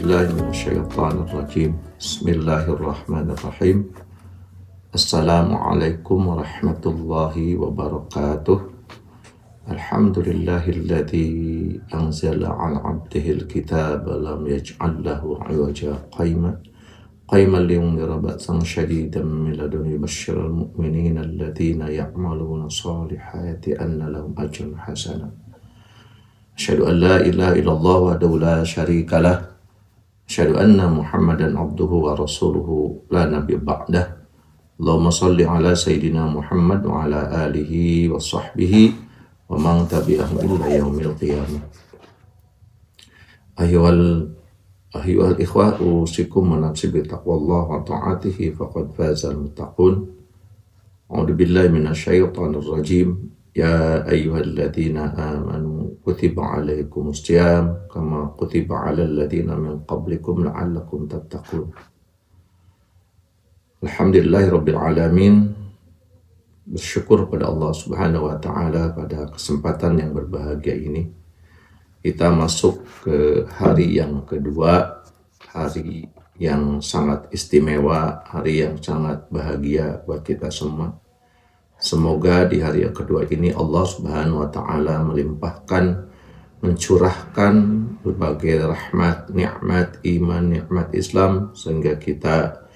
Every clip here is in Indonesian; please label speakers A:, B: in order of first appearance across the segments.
A: billahi minasyaitonir rajim. Bismillahirrahmanirrahim. Assalamualaikum warahmatullahi wabarakatuh. Alhamdulillahilladzi anzala 'ala 'abdihil kitaba lam yaj'al lahu 'iwaja qayman liyundhira ba'san shadidan min ladunhu yubashshiral mu'minina alladzina ya'maluna shalihati anna lahum ajran hasanan. Asyhadu an la ilaha illallah wahdahu la syarika lah. Asyhadu anna Muhammadan abduhu wa rasuluhu la nabiyya ba'dah. Allahumma shalli ala sayyidina Muhammad wa ala alihi wa sahbihi wa man tabi'ahum ila yaumil qiyamah. Ayyuhal ikhwah, usikum wa nafsi bi taqwallah wa ta'atihi faqad fazal muttaqun. A'udzu billahi minasyaitonir rajim. Ya ayyuhalladzina amanu kutiba alaikumus syiyam kama kutiba alal ladzina min qablikum la'allakum tattaqun. Alhamdulillahirabbil alamin. Bersyukur pada Allah Subhanahu wa taala pada kesempatan yang berbahagia ini. Kita masuk ke hari yang kedua, hari yang sangat istimewa, hari yang sangat bahagia buat kita semua. Semoga di hari yang kedua ini Allah Subhanahu wa taala melimpahkan, mencurahkan berbagai rahmat, nikmat iman, nikmat Islam, sehingga kita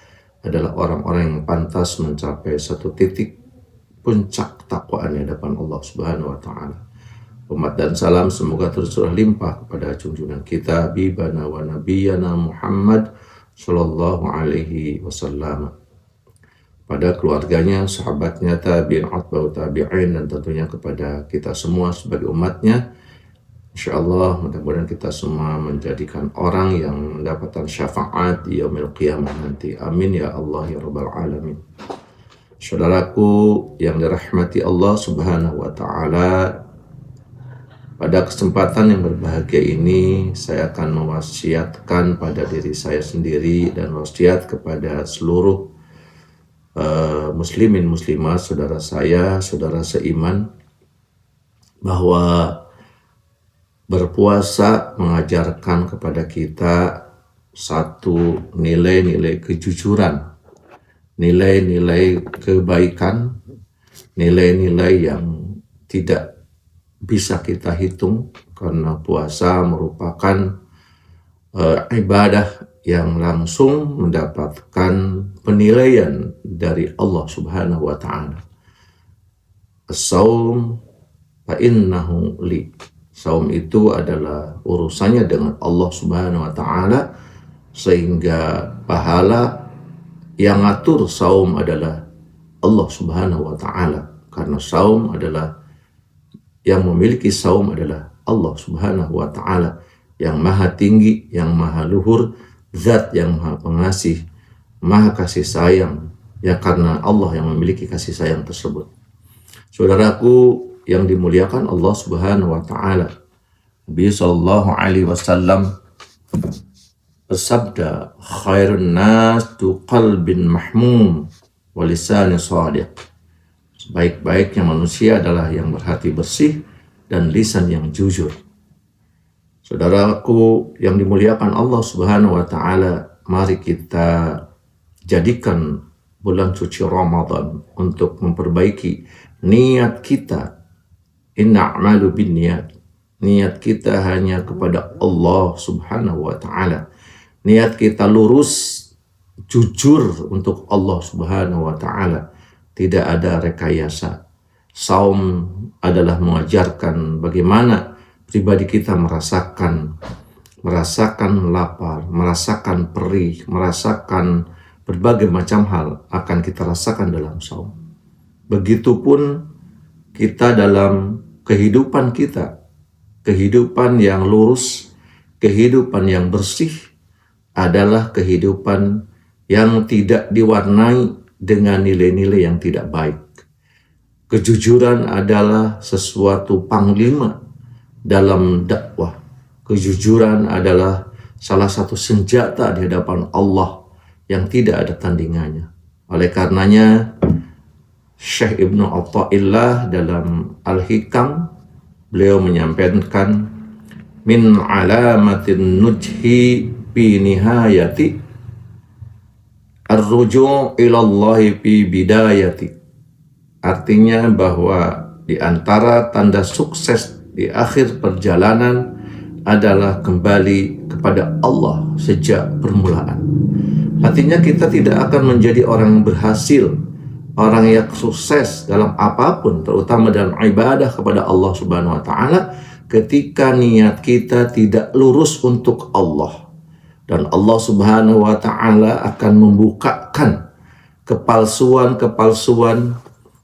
A: adalah orang-orang yang pantas mencapai satu titik puncak takwaan di hadapan Allah Subhanahu wa taala. Umat dan salam semoga tercurah limpah kepada junjungan kita Habibana wa Nabiyana Muhammad sallallahu alaihi wasallam, pada keluarganya, sahabatnya, tabi'in, atba'ut tabi'in, dan tentunya kepada kita semua sebagai umatnya. InsyaAllah mudah-mudahan kita semua menjadikan orang yang mendapatkan syafaat di yaumil qiyamah nanti. Amin ya Allah ya Rabbal Alamin. Saudaraku yang dirahmati Allah Subhanahu wa ta'ala, pada kesempatan yang berbahagia ini saya akan mewasiatkan pada diri saya sendiri dan wasiat kepada seluruh muslimin muslimah, saudara saya, saudara seiman, bahwa berpuasa mengajarkan kepada kita satu nilai-nilai kejujuran, nilai-nilai kebaikan, nilai-nilai yang tidak bisa kita hitung, karena puasa merupakan ibadah yang langsung mendapatkan penilaian dari Allah Subhanahu wa ta'ala. As-saum fa innahu li. Saum itu adalah urusannya dengan Allah Subhanahu wa ta'ala, sehingga pahala yang ngatur saum adalah Allah Subhanahu wa ta'ala, karena saum adalah, yang memiliki saum adalah Allah Subhanahu wa ta'ala, yang maha tinggi, yang maha luhur, zat yang maha pengasih, maha kasih sayang, ya, karena Allah yang memiliki kasih sayang tersebut. Saudaraku yang dimuliakan Allah Subhanahu wa ta'ala, Nabi sallallahu alaihi wasallam bersabda, khairun nas tu qalbin mahmum wa lisanin shadiq. Sebaik-baiknya manusia adalah yang berhati bersih dan lisan yang jujur. Saudaraku yang dimuliakan Allah Subhanahu wa ta'ala, mari kita jadikan bulan suci Ramadan untuk memperbaiki niat kita. Inna'malu bin niat. Niat kita hanya kepada Allah Subhanahu wa ta'ala. Niat kita lurus, jujur untuk Allah Subhanahu wa ta'ala. Tidak ada rekayasa. Saum adalah mengajarkan bagaimana pribadi kita merasakan lapar, merasakan perih, merasakan berbagai macam hal akan kita rasakan dalam saum. Begitupun kita dalam kehidupan kita, kehidupan yang lurus, kehidupan yang bersih adalah kehidupan yang tidak diwarnai dengan nilai-nilai yang tidak baik. Kejujuran adalah sesuatu panglima dalam dakwah. Kejujuran adalah salah satu senjata di hadapan Allah yang tidak ada tandingannya. Oleh karenanya, Syekh Ibnu Athaillah dalam Al-Hikam, beliau menyampaikan, min alamatin nujhi fi nihayati, ar-ruju' ilallahi fi bidayati. Artinya bahwa di antara tanda sukses di akhir perjalanan adalah kembali kepada Allah sejak permulaan. Artinya kita tidak akan menjadi orang yang berhasil, orang yang sukses dalam apapun, terutama dalam ibadah kepada Allah Subhanahu wa taala, ketika niat kita tidak lurus untuk Allah. Dan Allah Subhanahu wa taala akan membukakan kepalsuan-kepalsuan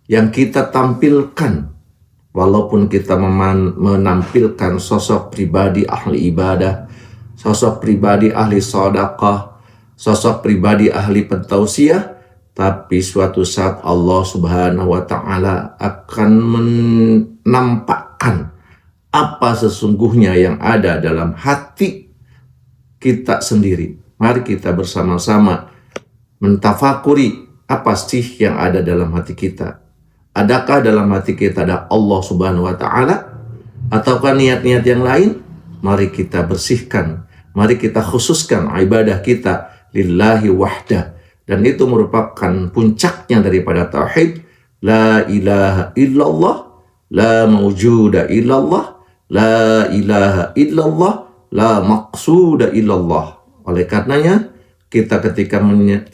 A: yang kita tampilkan. Walaupun kita menampilkan sosok pribadi ahli ibadah, sosok pribadi ahli sedekah, sosok pribadi ahli pentausiah, tapi suatu saat Allah Subhanahu wa taala akan menampakkan apa sesungguhnya yang ada dalam hati kita sendiri. Mari kita bersama-sama mentafakuri apa sih yang ada dalam hati kita. Adakah dalam hati kita ada Allah Subhanahu wa taala, ataukah niat-niat yang lain? Mari kita bersihkan, mari kita khususkan ibadah kita lillahi wahdah. Dan itu merupakan puncaknya daripada tauhid. La ilaha illallah, la mawjuda illallah, la ilaha illallah, la maqsuda illallah. Oleh karenanya, kita ketika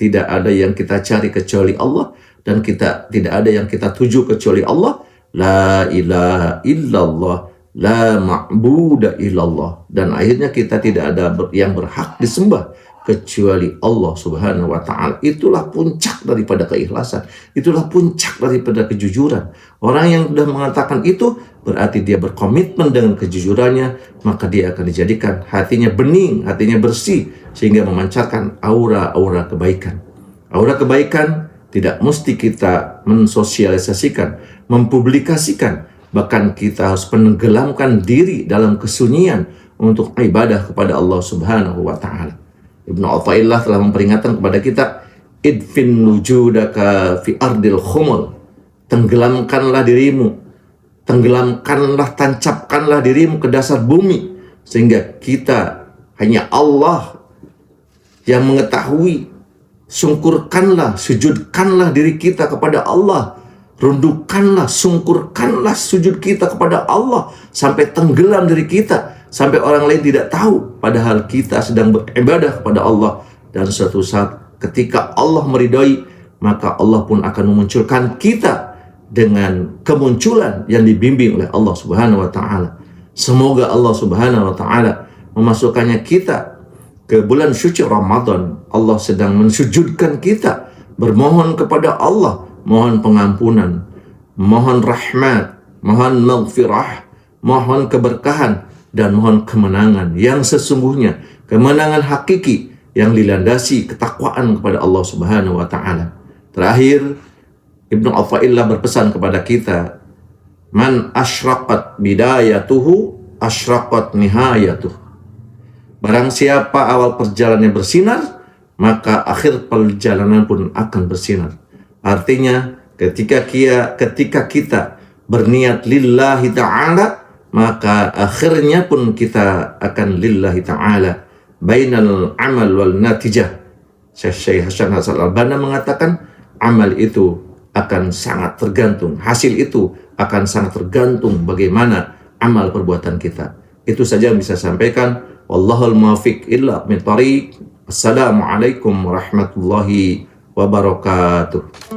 A: tidak ada yang kita cari kecuali Allah, dan kita tidak ada yang kita tuju kecuali Allah, la ilaha illallah, la ma'buda illallah. Dan akhirnya kita tidak ada yang berhak disembah kecuali Allah Subhanahu wa taala. Itulah puncak daripada keikhlasan. Itulah puncak daripada kejujuran. Orang yang sudah mengatakan itu berarti dia berkomitmen dengan kejujurannya, maka dia akan dijadikan hatinya bening, hatinya bersih, sehingga memancarkan aura-aura kebaikan. Aura kebaikan tidak mesti kita mensosialisasikan, mempublikasikan, bahkan kita harus penenggelamkan diri dalam kesunyian untuk ibadah kepada Allah Subhanahu wa taala. Ibnu Athaillah telah memperingatkan kepada kita, idfin wujudaka fi ardil khumul. Tenggelamkanlah dirimu, tenggelamkanlah, tancapkanlah dirimu ke dasar bumi, sehingga kita hanya Allah yang mengetahui. Sungkurkanlah, sujudkanlah diri kita kepada Allah. Rundukkanlah, sungkurkanlah sujud kita kepada Allah sampai tenggelam diri kita, sampai orang lain tidak tahu, padahal kita sedang beribadah kepada Allah. Dan suatu saat ketika Allah meridai, maka Allah pun akan memunculkan kita dengan kemunculan yang dibimbing oleh Allah Subhanahu wa taala. Semoga Allah Subhanahu wa taala memasukkannya kita ke bulan suci Ramadan. Allah sedang mensujudkan kita, bermohon kepada Allah, mohon pengampunan, mohon rahmat, mohon maghfirah, mohon keberkahan, dan mohon kemenangan yang sesungguhnya, kemenangan hakiki yang dilandasi ketakwaan kepada Allah Subhanahu wa taala. Terakhir, Ibnu Athaillah berpesan kepada kita, man asyraqat bidayatuhu asyraqat nihayatuh. Barang siapa awal perjalanannya bersinar, maka akhir perjalanan pun akan bersinar. Artinya, ketika kita berniat lillahi ta'ala, maka akhirnya pun kita akan lillahi ta'ala. Bainal amal wal natijah. Syekh Hasan Al-Banna mengatakan, amal itu akan sangat tergantung, hasil itu akan sangat tergantung bagaimana amal perbuatan kita. Itu saja yang bisa saya sampaikan. Wallahul muwaffiq illa min thariq. Assalamualaikum warahmatullahi wabarakatuh.